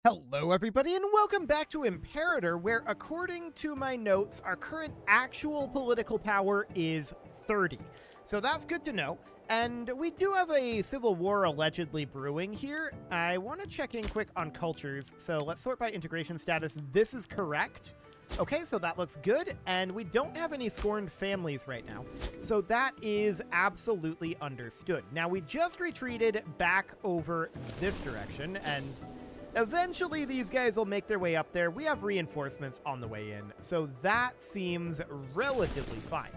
Hello everybody and welcome back to Imperator, where according to my notes, our current actual political power is 30. So that's good to know. And we do have a civil war allegedly brewing here. I want to check in quick on cultures. So let's sort by integration status. This is correct. Okay, so that looks good. And we don't have any scorned families right now. So that is absolutely understood. Now we just retreated back over this direction, and eventually these guys will make their way up there. We have reinforcements on the way in, so that seems relatively fine.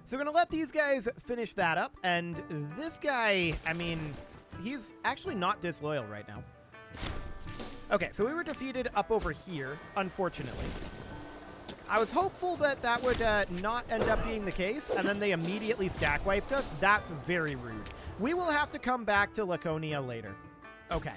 So we're going to let these guys finish that up, and this guy, I mean, he's actually not disloyal right now. Okay, so we were defeated up over here, unfortunately. I was hopeful that that would not end up being the case, and then they immediately stack wiped us. That's very rude. We will have to come back to Laconia later. Okay.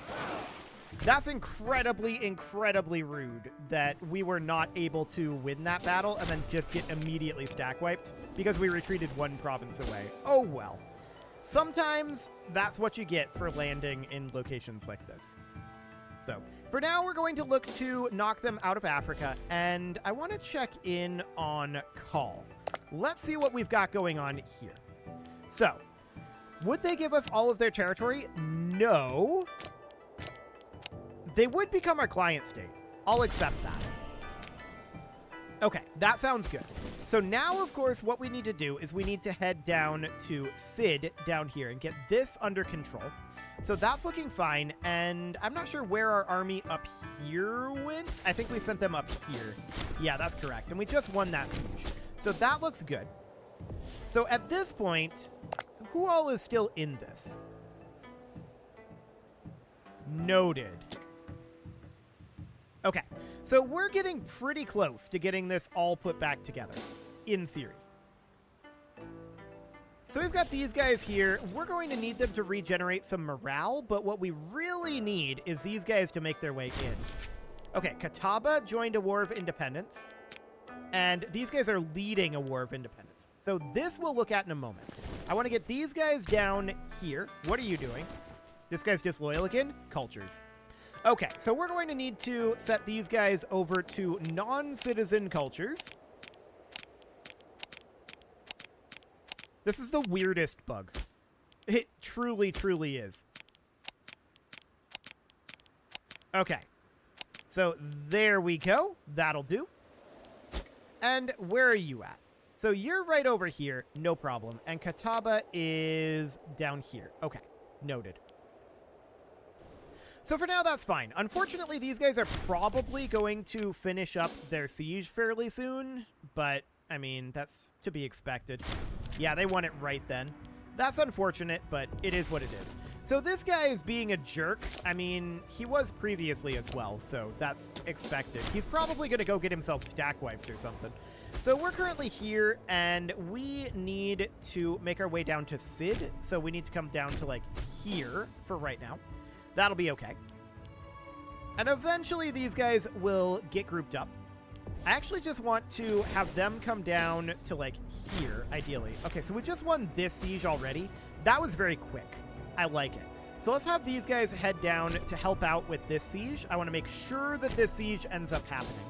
That's incredibly, incredibly rude that we were not able to win that battle and then just get immediately stack wiped because we retreated one province away. Oh well. Sometimes that's what you get for landing in locations like this. So for now, we're going to look to knock them out of Africa, and I want to check in on Call. Let's see what we've got going on here. So, would they give us all of their territory? No. They would become our client state. I'll accept that. Okay, that sounds good. So now, of course, what we need to do is we need to head down to Sid down here and get this under control. So that's looking fine, and I'm not sure where our army up here went. I think we sent them up here. Yeah, that's correct, and we just won that siege. So that looks good. So at this point, who all is still in this? Noted. Okay, so we're getting pretty close to getting this all put back together, in theory. So we've got these guys here. We're going to need them to regenerate some morale, but what we really need is these guys to make their way in. Okay, Catawba joined a war of independence, and these guys are leading a war of independence. So this we'll look at in a moment. I want to get these guys down here. What are you doing? This guy's disloyal again? Cultures. Okay, so we're going to need to set these guys over to non-citizen cultures. This is the weirdest bug. It truly, truly is. Okay. So there we go. That'll do. And where are you at? So you're right over here. No problem. And Catawba is down here. Okay. Noted. So for now, that's fine. Unfortunately, these guys are probably going to finish up their siege fairly soon, but, I mean, that's to be expected. Yeah, they won it right then. That's unfortunate, but it is what it is. So this guy is being a jerk. I mean, he was previously as well, so that's expected. He's probably going to go get himself stack wiped or something. So we're currently here, and we need to make our way down to Sid. So we need to come down to, like, here for right now. That'll be okay. And eventually these guys will get grouped up. I actually just want to have them come down to, like, here, ideally. Okay, so we just won this siege already. That was very quick. I like it. So let's have these guys head down to help out with this siege. I want to make sure that this siege ends up happening.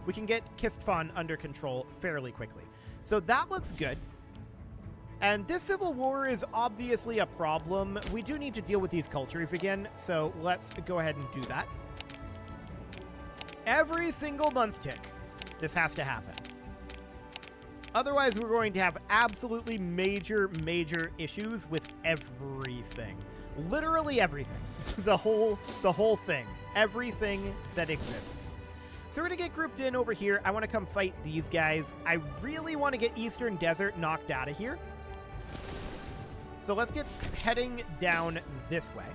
We can get Kistfan under control fairly quickly. So that looks good. And this civil war is obviously a problem. We do need to deal with these cultures again, so let's go ahead and do that. Every single month tick, this has to happen. Otherwise, we're going to have absolutely major, major issues with everything. Literally everything. The whole thing. Everything that exists. So we're going to get grouped in over here. I want to come fight these guys. I really want to get Eastern Desert knocked out of here. So let's get heading down this way.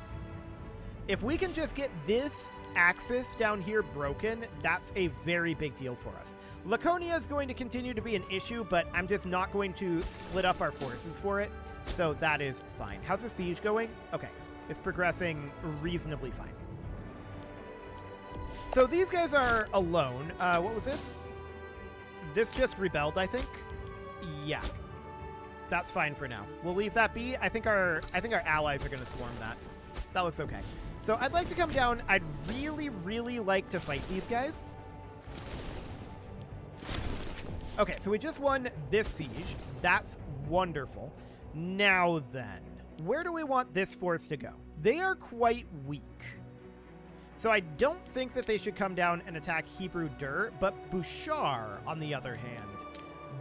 If we can just get this axis down here broken, that's a very big deal for us. Laconia is going to continue to be an issue, but I'm just not going to split up our forces for it. So that is fine. How's the siege going? Okay, it's progressing reasonably fine. So these guys are alone. What was this? This just rebelled, I think. Yeah. That's fine for now. We'll leave that be. I think our allies are going to swarm that. That looks okay. So I'd like to come down. I'd really, really like to fight these guys. Okay, so we just won this siege. That's wonderful. Now then, where do we want this force to go? They are quite weak. So I don't think that they should come down and attack Hebrew Dur, but Bouchard, on the other hand,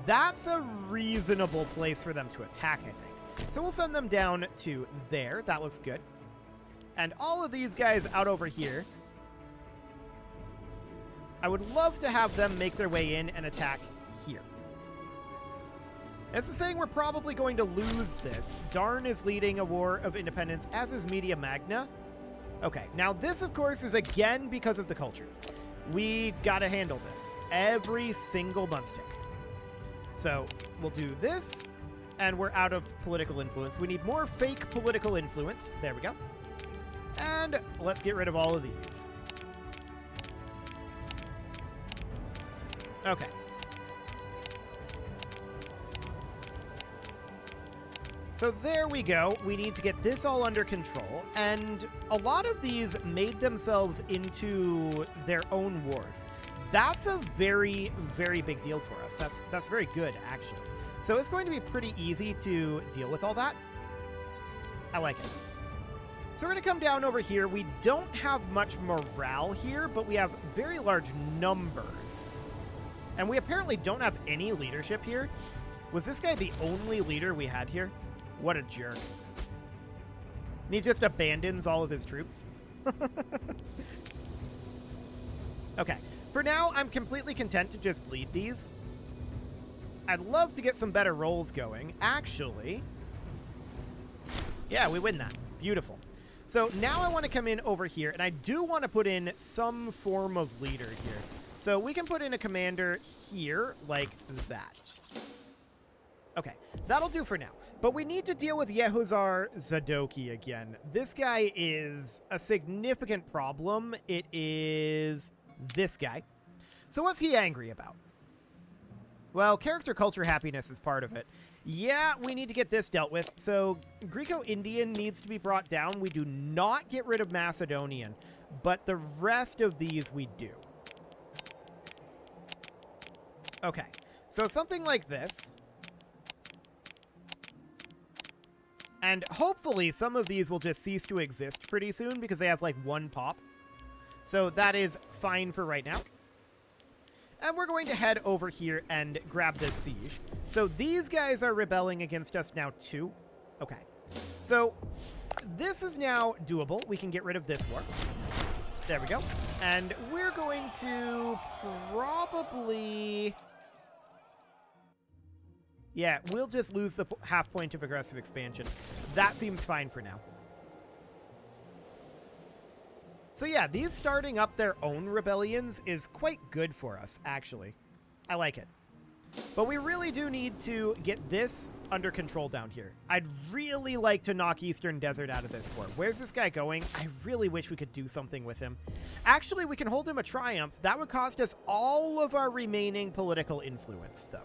that's a reasonable place for them to attack, I think. So we'll send them down to there. That looks good. And all of these guys out over here, I would love to have them make their way in and attack here. As the saying, we're probably going to lose this. Darn is leading a war of independence, as is Media Magna. Okay, now this, of course, is again because of the cultures. We gotta handle this every single month tick. So we'll do this, and we're out of political influence. We need more fake political influence. There we go. And let's get rid of all of these. Okay. So there we go. We need to get this all under control. And a lot of these made themselves into their own wars. That's a very, very big deal for us. That's very good, actually. So it's going to be pretty easy to deal with all that. I like it. So we're going to come down over here. We don't have much morale here, but we have very large numbers. And we apparently don't have any leadership here. Was this guy the only leader we had here? What a jerk. And he just abandons all of his troops. Okay. For now, I'm completely content to just bleed these. I'd love to get some better rolls going. Actually, yeah, we win that. Beautiful. So now I want to come in over here, and I do want to put in some form of leader here. So we can put in a commander here, like that. Okay, that'll do for now. But we need to deal with Yehuzar Zadoki again. This guy is a significant problem. It is this guy. So what's he angry about? Well, character culture happiness is part of it. Yeah, we need to get this dealt with. So Greco-Indian needs to be brought down. We do not get rid of Macedonian, but the rest of these we do. Okay, so something like this. And hopefully some of these will just cease to exist pretty soon because they have like one pop. So that is fine for right now. And we're going to head over here and grab this siege. So these guys are rebelling against us now too. Okay. So this is now doable. We can get rid of this war. There we go. And we're going to probably... Yeah, we'll just lose the half point of aggressive expansion. That seems fine for now. So yeah, these starting up their own rebellions is quite good for us, actually. I like it. But we really do need to get this under control down here. I'd really like to knock Eastern Desert out of this war. Where's this guy going? I really wish we could do something with him. Actually, we can hold him a triumph. That would cost us all of our remaining political influence, though.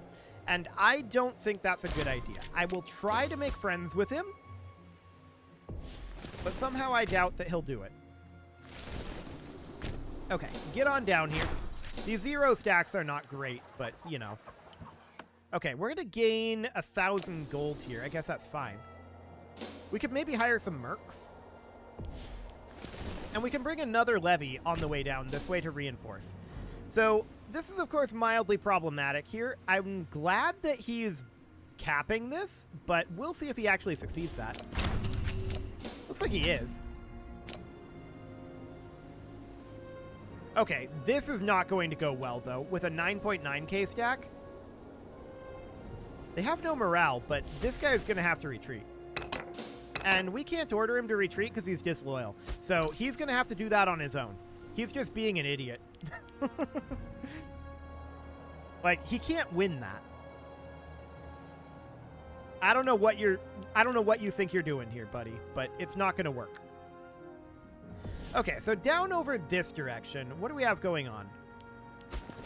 And I don't think that's a good idea. I will try to make friends with him, but somehow I doubt that he'll do it. Okay, get on down here. These 0 stacks are not great, but, you know. Okay, we're going to gain 1,000 gold here. I guess that's fine. We could maybe hire some mercs. And we can bring another levy on the way down this way to reinforce. So this is, of course, mildly problematic here. I'm glad that he's capping this, but we'll see if he actually succeeds that. Looks like he is. Okay, this is not going to go well, though. With a 9.9k stack, they have no morale, but this guy's going to have to retreat. And we can't order him to retreat because he's disloyal. So he's going to have to do that on his own. He's just being an idiot. Like, he can't win that. I don't know what you think you're doing here, buddy, but it's not going to work. Okay, so down over this direction, what do we have going on?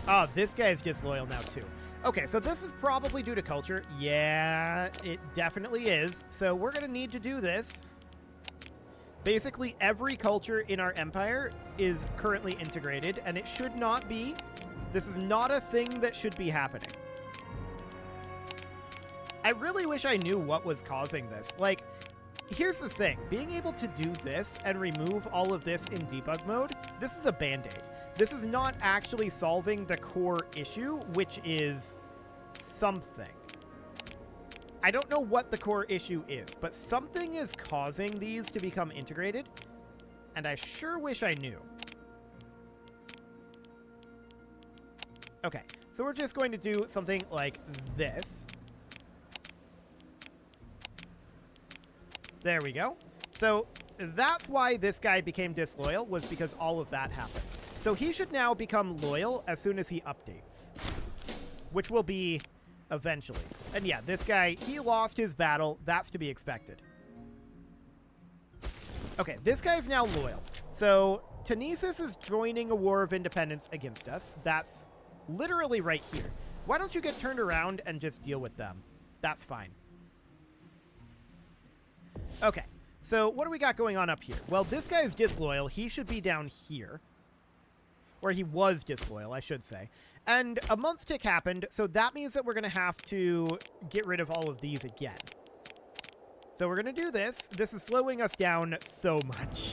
Oh, this guy's disloyal now, too. Okay, so this is probably due to culture. Yeah, it definitely is. So we're going to need to do this. Basically, every culture in our empire is currently integrated, and it should not be. This is not a thing that should be happening. I really wish I knew what was causing this. Like, here's the thing. Being able to do this and remove all of this in debug mode, this is a band-aid. This is not actually solving the core issue, which is something. I don't know what the core issue is, but something is causing these to become integrated, and I sure wish I knew. Okay, so we're just going to do something like this. There we go. So that's why this guy became disloyal, was because all of that happened. So he should now become loyal as soon as he updates, which will be eventually. And yeah, this guy, he lost his battle. That's to be expected. Okay, this guy's now loyal. So Tanesis is joining a war of independence against us. That's literally right here. Why don't you get turned around and just deal with them? That's fine. Okay, so what do we got going on up here? Well, this guy's disloyal. He should be down here. Or he was disloyal, I should say. And a month tick happened, so that means that we're going to have to get rid of all of these again. So we're going to do this. This is slowing us down so much.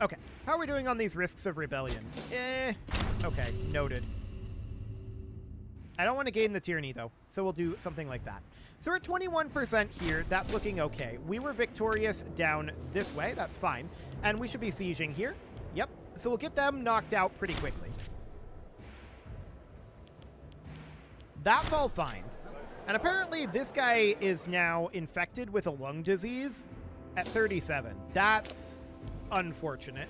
Okay, how are we doing on these risks of rebellion? Okay, noted. I don't want to gain the tyranny, though, so we'll do something like that. So we're at 21% here. That's looking okay. We were victorious down this way. That's fine. And we should be sieging here. Yep. So we'll get them knocked out pretty quickly. That's all fine. And apparently this guy is now infected with a lung disease at 37. That's unfortunate.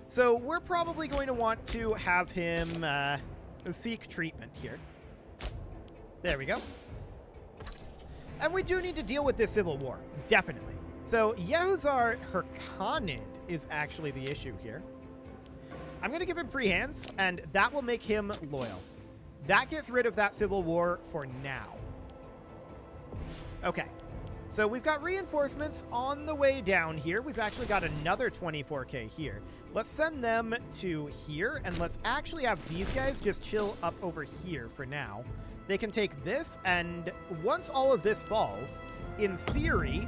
So we're probably going to want to have him seek treatment here. There we go. And we do need to deal with this civil war, definitely. So Yehuzar Herkhanid is actually the issue here. I'm going to give him free hands, and that will make him loyal. That gets rid of that civil war for now. Okay, so we've got reinforcements on the way down here. We've actually got another 24k here. Let's send them to here, and let's actually have these guys just chill up over here for now. They can take this, and once all of this falls, in theory,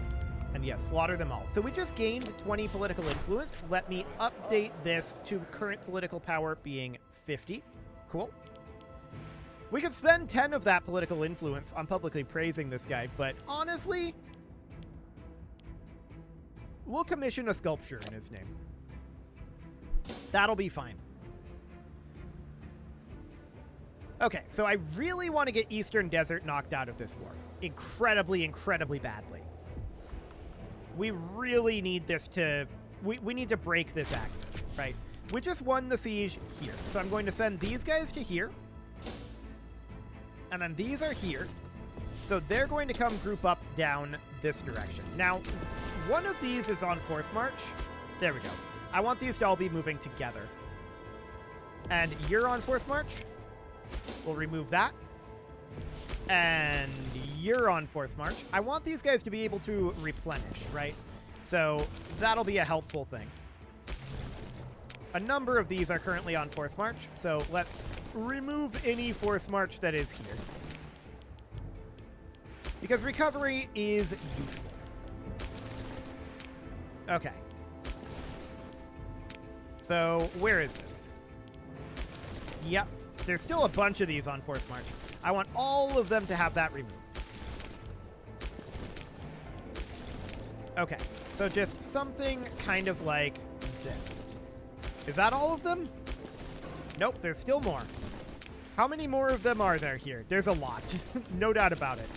and yes, slaughter them all. So we just gained 20 political influence. Let me update this to current political power being 50. Cool. We could spend 10 of that political influence on publicly praising this guy, but honestly, we'll commission a sculpture in his name. That'll be fine. Okay, so I really want to get Eastern Desert knocked out of this war. Incredibly, incredibly badly. We really need this to... We need to break this axis, right? We just won the siege here. So I'm going to send these guys to here. And then these are here. So they're going to come group up down this direction. Now, one of these is on force march. There we go. I want these to all be moving together. And you're on force march. We'll remove that. And you're on force march. I want these guys to be able to replenish, right? So that'll be a helpful thing. A number of these are currently on force march, so let's remove any force march that is here. Because recovery is useful. Okay. So where is this? Yep. There's still a bunch of these on force march. I want all of them to have that removed. Okay, so just something kind of like this. Is that all of them? Nope, there's still more. How many more of them are there here? There's a lot. No doubt about it.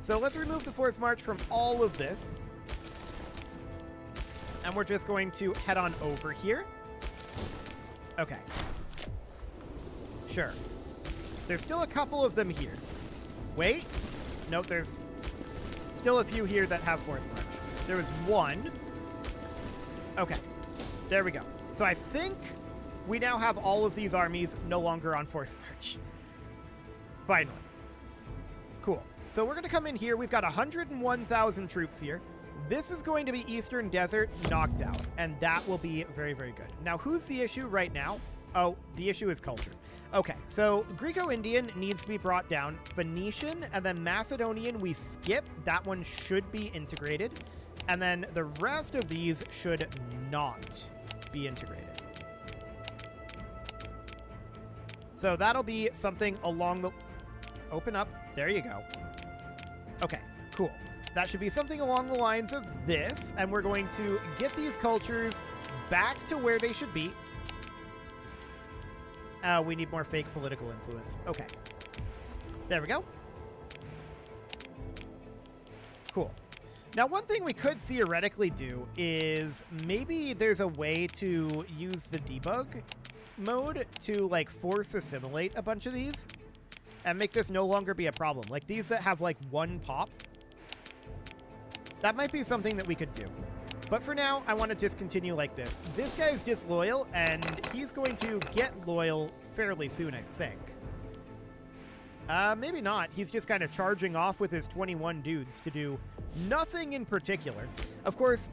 So let's remove the force march from all of this. And we're just going to head on over here. Okay. Sure. There's still a couple of them here. Wait. Nope, there's still a few here that have force march. There was one. Okay. There we go. So I think we now have all of these armies no longer on force march. Finally. Cool. So we're going to come in here. We've got 101,000 troops here. This is going to be Eastern Desert knocked out, and that will be very, very good. Now, who's the issue right now? Oh, the issue is culture. Okay, so Greco-Indian needs to be brought down. Phoenician, and then Macedonian we skip. That one should be integrated. And then the rest of these should not be integrated. So that'll be something along the... Open up. There you go. Okay, cool. That should be something along the lines of this, and we're going to get these cultures back to where they should be. We need more fake political influence. Okay. There we go. Cool. Now, one thing we could theoretically do is maybe there's a way to use the debug mode to, like, force assimilate a bunch of these and make this no longer be a problem. Like, these that have, like, one pop. That might be something that we could do. But for now, I want to just continue like this. This guy's disloyal, and he's going to get loyal fairly soon, I think. Maybe not. He's just kind of charging off with his 21 dudes to do nothing in particular. Of course,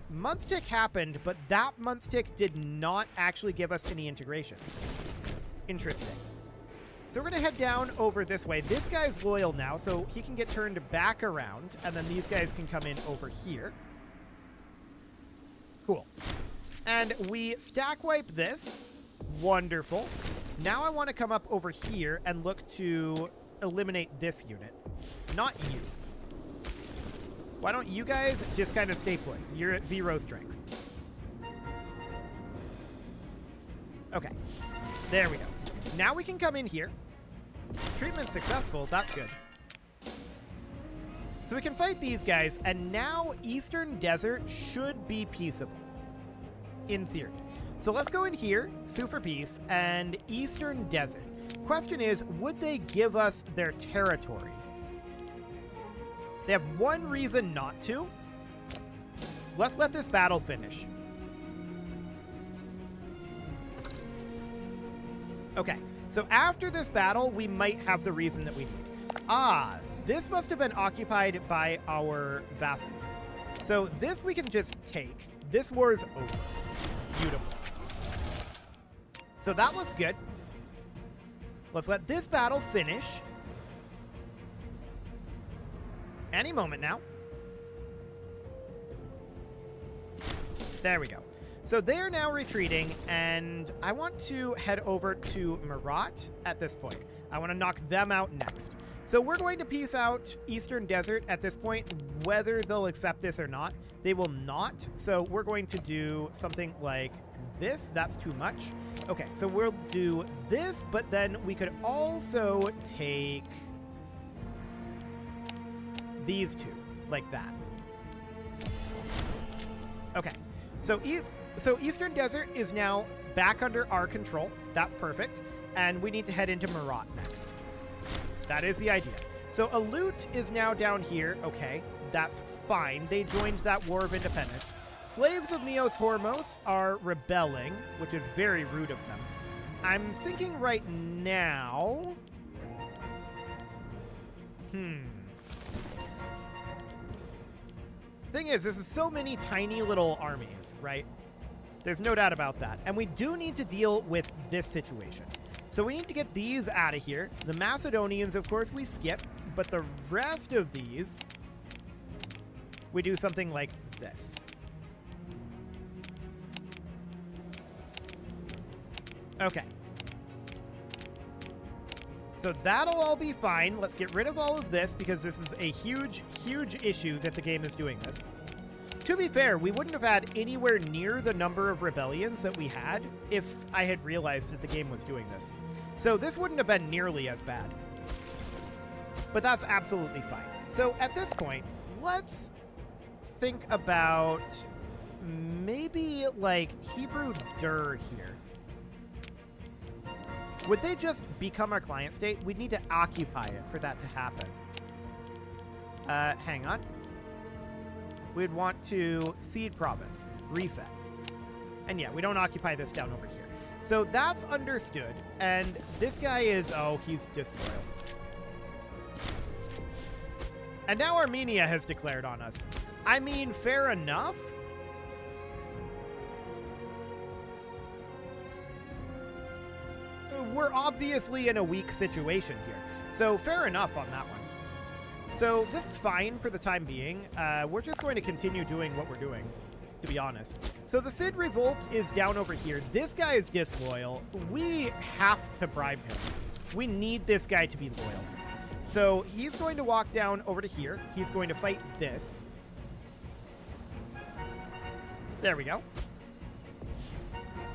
month tick happened, but that month tick did not actually give us any integrations. Interesting. So we're going to head down over this way. This guy's loyal now, so he can get turned back around, and then these guys can come in over here. Cool. And we stack wipe this. Wonderful. Now I want to come up over here and look to eliminate this unit. Not you. Why don't you guys just kind of stay put? You're at 0 strength. Okay. There we go. Now we can come in here. Treatment successful. That's good. So we can fight these guys, and now Eastern Desert should be peaceable. In theory. So let's go in here, sue for peace, and Eastern Desert. Question is, would they give us their territory? They have one reason not to. Let's let this battle finish. Okay, so after this battle, we might have the reason that we need. Ah, this must have been occupied by our vassals. So this we can just take. This war is over. Beautiful. So that looks good. Let's let this battle finish. Any moment now. There we go. So they are now retreating, and I want to head over to Marat at this point. I want to knock them out next. So we're going to peace out Eastern Desert at this point, whether they'll accept this or not. They will not. So we're going to do something like this. That's too much. Okay, so we'll do this, but then we could also take these two, like that. Okay, so Eastern Desert is now back under our control. That's perfect. And we need to head into Marat next. That is the idea. So Alut is now down here. Okay, that's fine. They joined that War of Independence. Slaves of Neos Hormos are rebelling, which is very rude of them. I'm thinking right now... Thing is, this is so many tiny little armies, right? There's no doubt about that. And we do need to deal with this situation. So we need to get these out of here. The Macedonians, of course, we skip. But the rest of these, we do something like this. Okay. So that'll all be fine. Let's get rid of all of this because this is a huge, huge issue that the game is doing this. To be fair, we wouldn't have had anywhere near the number of rebellions that we had if I had realized that the game was doing this. So this wouldn't have been nearly as bad. But that's absolutely fine. So at this point, let's think about maybe like Hebrew Dur here. Would they just become our client state? We'd need to occupy it for that to happen. Hang on. We'd want to cede province, reset. And yeah, we don't occupy this down over here. So that's understood. And this guy is, oh, he's disloyal. And now Armenia has declared on us. I mean, fair enough. We're obviously in a weak situation here. So fair enough on that one. So this is fine for the time being. We're just going to continue doing what we're doing, to be honest. So the Cid Revolt is down over here. This guy is disloyal. We have to bribe him. We need this guy to be loyal. So he's going to walk down over to here. He's going to fight this. There we go.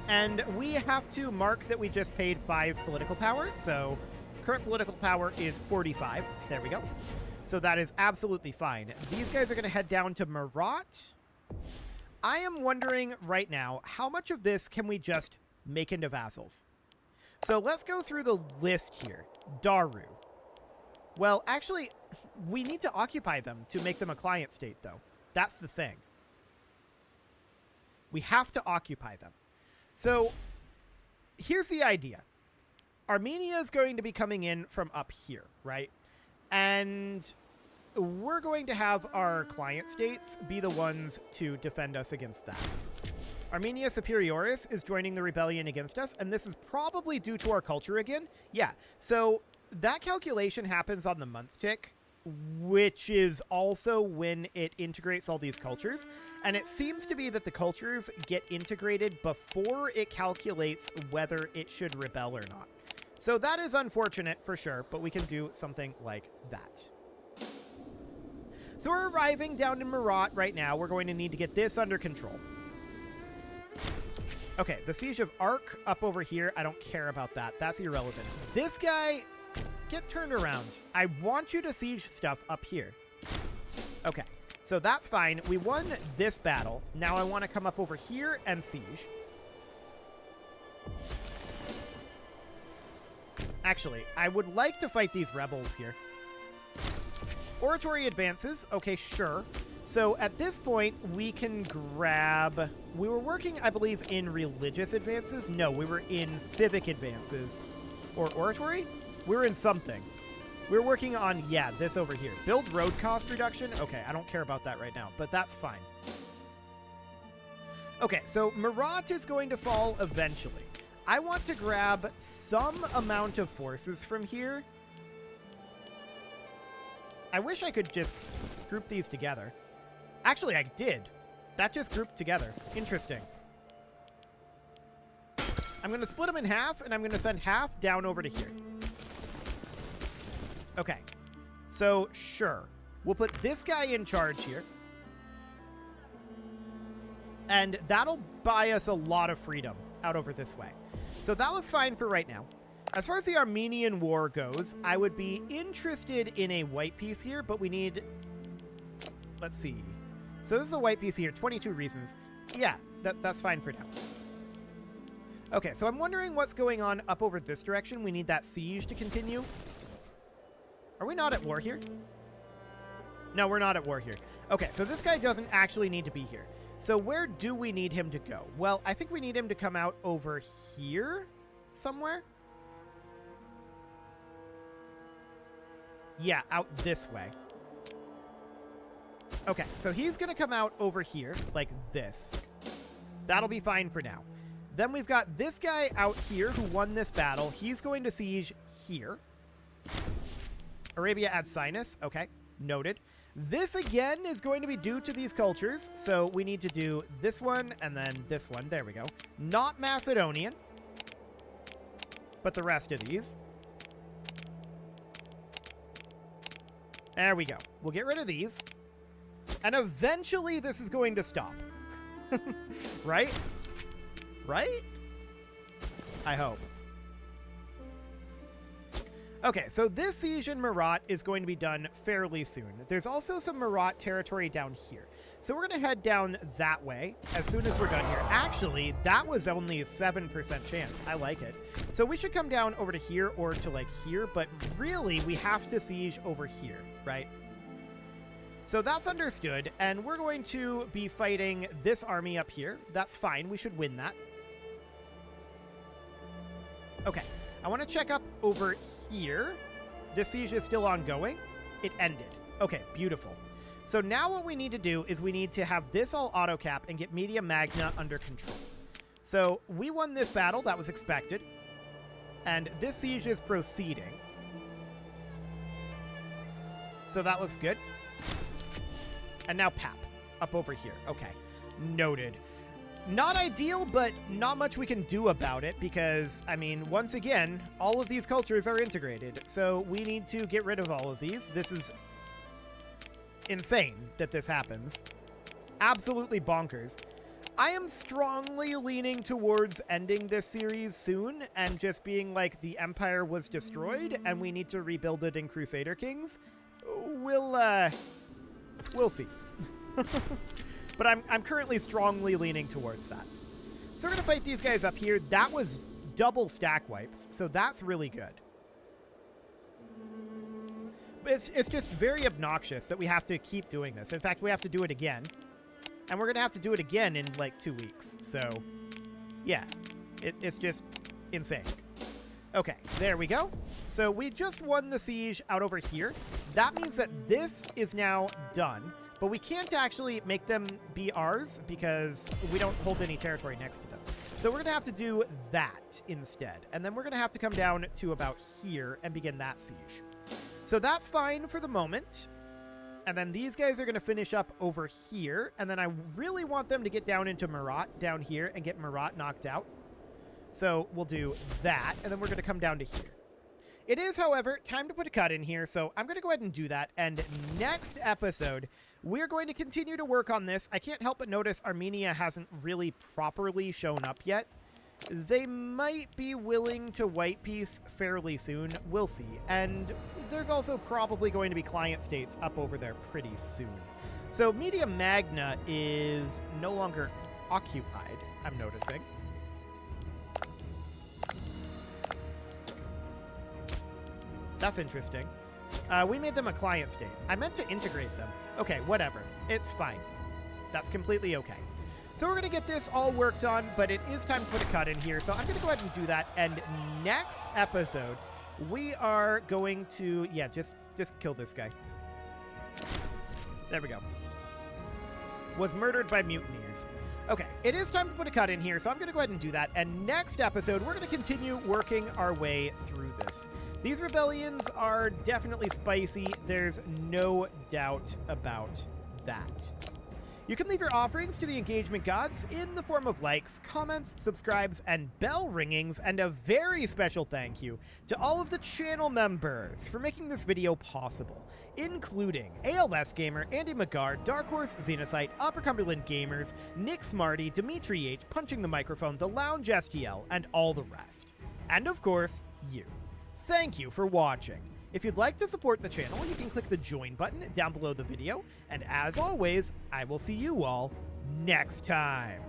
And we have to mark that we just paid 5 political power. So current political power is 45. There we go. So that is absolutely fine. These guys are going to head down to Marat. I am wondering right now, how much of this can we just make into vassals? So let's go through the list here. Daru. Well, actually, we need to occupy them to make them a client state, though. That's the thing. We have to occupy them. So here's the idea. Armenia is going to be coming in from up here, right? And we're going to have our client states be the ones to defend us against that. Armenia Superioris is joining the rebellion against us, and this is probably due to our culture again. Yeah, so that calculation happens on the month tick, which is also when it integrates all these cultures. And it seems to be that the cultures get integrated before it calculates whether it should rebel or not. So that is unfortunate for sure, but we can do something like that. So we're arriving down in Marat right now. We're going to need to get this under control. Okay, the Siege of Arc up over here. I don't care about that. That's irrelevant. This guy, get turned around. I want you to siege stuff up here. Okay, so that's fine. We won this battle. Now I want to come up over here and siege. Actually, I would like to fight these rebels here. Oratory advances. Okay, sure. So at this point, we can grab... We were working, I believe, in religious advances. No, we were in civic advances. Or oratory? We were in something. We were working on, yeah, this over here. Build road cost reduction. Okay, I don't care about that right now, but that's fine. Okay, so Marat is going to fall eventually. I want to grab some amount of forces from here. I wish I could just group these together. Actually, I did. That just grouped together. Interesting. I'm going to split them in half, and I'm going to send half down over to here. Okay. So, sure. We'll put this guy in charge here. And that'll buy us a lot of freedom out over this way. So that looks fine for right now. As far as the Armenian War goes, I would be interested in a white piece here, but we need... Let's see. So this is a white piece here, 22 reasons. Yeah, that's fine for now. Okay, so I'm wondering what's going on up over this direction. We need that siege to continue. Are we not at war here? No, we're not at war here. Okay, so this guy doesn't actually need to be here. So where do we need him to go? Well, I think we need him to come out over here somewhere. Yeah, out this way. Okay, so he's going to come out over here like this. That'll be fine for now. Then we've got this guy out here who won this battle. He's going to siege here. Arabia ad Sinus. Okay, noted. This, again, is going to be due to these cultures. So we need to do this one and then this one. There we go. Not Macedonian, but the rest of these. There we go. We'll get rid of these. And eventually this is going to stop. Right? Right? I hope. Okay, so this siege in Marat is going to be done fairly soon. There's also some Marat territory down here. So we're going to head down that way as soon as we're done here. Actually, that was only a 7% chance. I like it. So we should come down over to here or to like here, but really we have to siege over here, right? So that's understood, and we're going to be fighting this army up here. That's fine. We should win that. Okay. I want to check up over here. This siege is still ongoing. It ended. Okay, beautiful. So now what we need to do is we need to have this all auto cap and get Media Magna under control. So we won this battle. That was expected. And this siege is proceeding. So that looks good. And now Pap up over here. Okay, noted. Not ideal, but not much we can do about it because, I mean, once again, all of these cultures are integrated. So we need to get rid of all of these. This is insane that this happens. Absolutely bonkers. I am strongly leaning towards ending this series soon and just being like the Empire was destroyed and we need to rebuild it in Crusader Kings. We'll see. But I'm currently strongly leaning towards that. So we're going to fight these guys up here. That was double stack wipes, so that's really good. But it's just very obnoxious that we have to keep doing this. In fact, we have to do it again. And we're going to have to do it again in like 2 weeks. So, yeah, it's just insane. Okay, there we go. So we just won the siege out over here. That means that this is now done. But we can't actually make them be ours because we don't hold any territory next to them. So we're going to have to do that instead. And then we're going to have to come down to about here and begin that siege. So that's fine for the moment. And then these guys are going to finish up over here. And then I really want them to get down into Marat down here and get Marat knocked out. So we'll do that. And then we're going to come down to here. It is, however, time to put a cut in here. So I'm going to go ahead and do that. And next episode, we're going to continue to work on this. I can't help but notice Armenia hasn't really properly shown up yet. They might be willing to white peace fairly soon. We'll see. And there's also probably going to be client states up over there pretty soon. So Media Magna is no longer occupied, I'm noticing. That's interesting. We made them a client state. I meant to integrate them. Okay, whatever. It's fine. That's completely okay. So we're going to get this all worked on, but it is time to put a cut in here. So I'm going to go ahead and do that. And next episode, we are going to, yeah, just kill this guy. There we go. Was murdered by mutineers. Okay, it is time to put a cut in here, so I'm going to go ahead and do that. And next episode, we're going to continue working our way through this. These rebellions are definitely spicy. There's no doubt about that. You can leave your offerings to the engagement gods in the form of likes, comments, subscribes, and bell ringings, and a very special thank you to all of the channel members for making this video possible, including ALS Gamer, Andy McGar, Dark Horse, Xenocyte, Upper Cumberland Gamers, Nick Smarty, Dimitri H, Punching the Microphone, The Lounge STL, and all the rest. And of course, you. Thank you for watching. If you'd like to support the channel, you can click the join button down below the video. And as always, I will see you all next time.